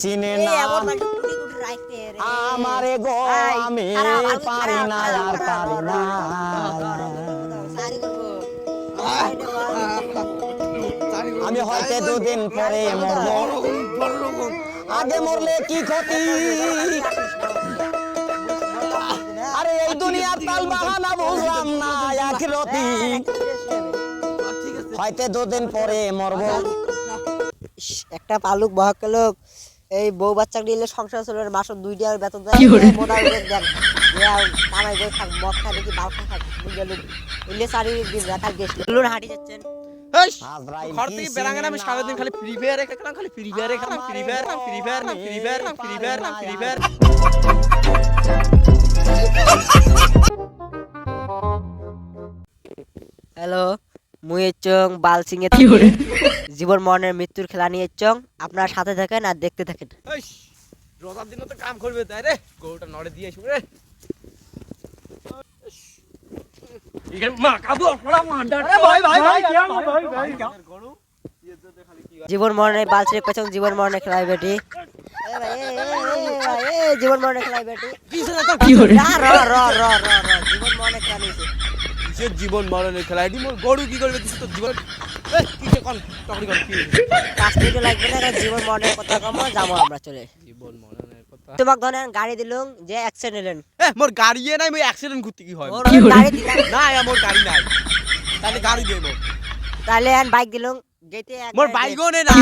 চিনে না আমারে গো আমি পারি না আর পারি না। আমি হয়তো দুদিন পরে মরবো, আগে মরলে কি ক্ষতি। আরে এই দুনিয়ার তাল বাহানা বুঝলাম না আখিরাতি, হয়তো দুদিন পরে মরবো। একটা পালুক বহক লোক এই বউ বাচ্চা নিলে সংসার চলে মাসে 2 টাকার বেতন দেয় মোটামুটি দেন কামাই করে থাক মদ খাই দেখি বাল খাই থাক বুঝলো ইলে সারি দিন রাত আর গেছিল লুন হাঁটি যাচ্ছেন ঘর থেকে বেরাঙ্গানে আমি সারাদিন খালি ফ্রি ফায়ারে খেললাম, খালি ফ্রি ফায়ারে খেললাম, ফ্রি ফায়ার না ফ্রি ফায়ার না ফ্রি ফায়ার না ফ্রি ফায়ার না ফ্রি ফায়ার। হ্যালো মুই চং বালসিং এর জীবন মরণের মৃত্যুর খেলা নিয়ে চং আপনারা সাথে থাকেন আর দেখতে থাকেন। রোজার দিনও তো কাম করবে তাই রে, গরুটা নড়ে দিয়ে আসবো রে। জীবন মরণের বালসিং কচং জীবন মরণের খেলাই বেটি জীবন মরণের খেলাই বেটি জীবন মরণের খেলা নিয়েছে জীবন মরণের খেলা এটি মোর গরু কি করবে তো জীবন কাশ্মীরে লাগবে না জীবন মরণের কথা কম যাবো আমরা চলে জীবন মরণের কথা। তোমাকে ধরেন গাড়ি দিলুম যে অ্যাক্সিডেন্ট মোর গাড়ি নাই, মই অ্যাক্সিডেন্ট করতে কি হয় গাড়ি দিলাম না, মোর গাড়ি নাই, তাহলে গাড়ি দেব। তাহলে আন বাইক দিলুম গেটে মোর বাইকও নেই না,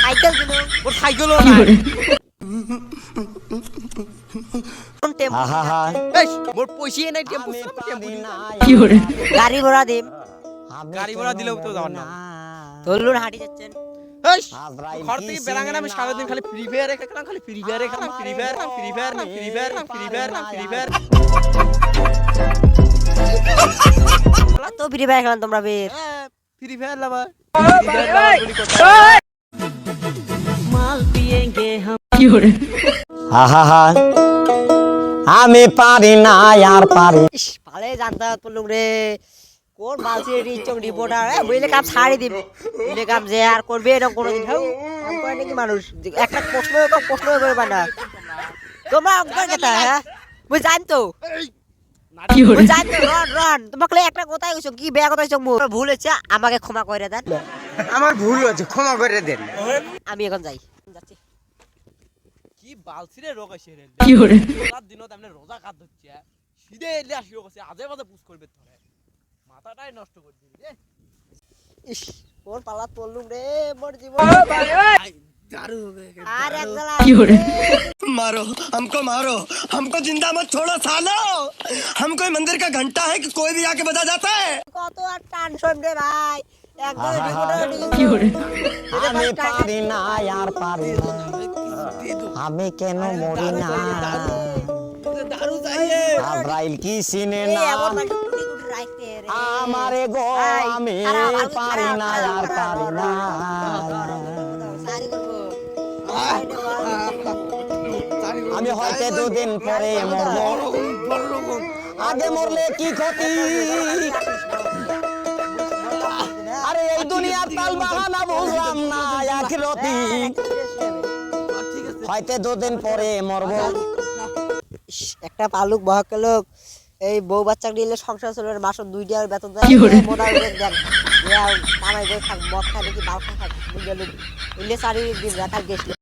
সাইকেল দিলুম মোর সাইকেলও নাই। মোর পয়সা নাই, টেম্পু গাড়ি ভাড়া দিম, গাড়ি ভাড়া দিলেও তো যাওয়ার না। ধরলুন হাঁটি যাচ্ছেন ঘর থেকে বেরাঙ্গানে আমি সারাদিন খালি ফ্রি ফায়ারে খেললাম, খালি ফ্রি ফায়ারে খেললাম, ফ্রি ফায়ার না ফ্রি ফায়ার না ফ্রি ফায়ার না ফ্রি ফায়ার না ফ্রি ফায়ার। তো ফ্রি ফায়ার খেলাম তোমরা বের ফ্রি ফায়ার লাবা আমি পারি না আর পারি। ভালো জানতে পড়লুম রে কোন বালসি চং রিপোর্টার বুঝলে কাম ছাড়ি দিম বুঝলে কাম যে আর করবে এরকম কোনোদিন কাম করে নাকি মানুষ একটা প্রশ্ন করে না তোমরা অঙ্কের কথা হ্যাঁ বুঝ জানতো জানতো রন তোমাকে একটা কথাই কইছো কি বেয়া কথা কইছো মোর ভুল হচ্ছে আমাকে ক্ষমা করে দেন। আমার ভুল হয়েছে, ক্ষমা করে দেন। আমি এখন যাচ্ছি কি বালসিরে রোগ আছে রে কি করে রাত দিনত আমনে রোজা কাট হচ্ছে সিধে এলে আসিও কইছে আজে বাজে পুষ করবে তোরে মাথাটাই নষ্ট করে দিবি রে। ইস কোন পালাত পড়লুম রে মোর জীবন दारू हो गए আর একলা मारो हमको जिंदा मत छोड़ो सालो। हम कोई मंदिर का घंटा है कि कोई भी आके बजा जाता है। কত আর টেনশন রে ভাই একদম রিপোর্টার আমি পারি না আর পারি না, আমি কেন মরি না। दारू चाहिए আজরাইল কি চিনে এই না এমন মানে কুড়ি কুড়ি রাখতে রে আমারে গো আমি পারি না আর পারি না। সারি করব আমি হয়তো দুদিন পরে মরবো, আগে মরলে কি ক্ষতি। আরে এই দুনিয়ার তাল বাহানা বুঝলাম না আখিরাতি, হয়তো দুদিন পরে মরবো। একটা পালুক বহক লোক এই বউ বাচ্চা নিলে সংসার চলে মাসে 2 টাকার বেতন দেয় মোটামুটি দেন কামাই করে থাক মদ খাই দেখি বাল খাই থাক বুঝলো ইলে সারি দিন রাত আর গেছিল।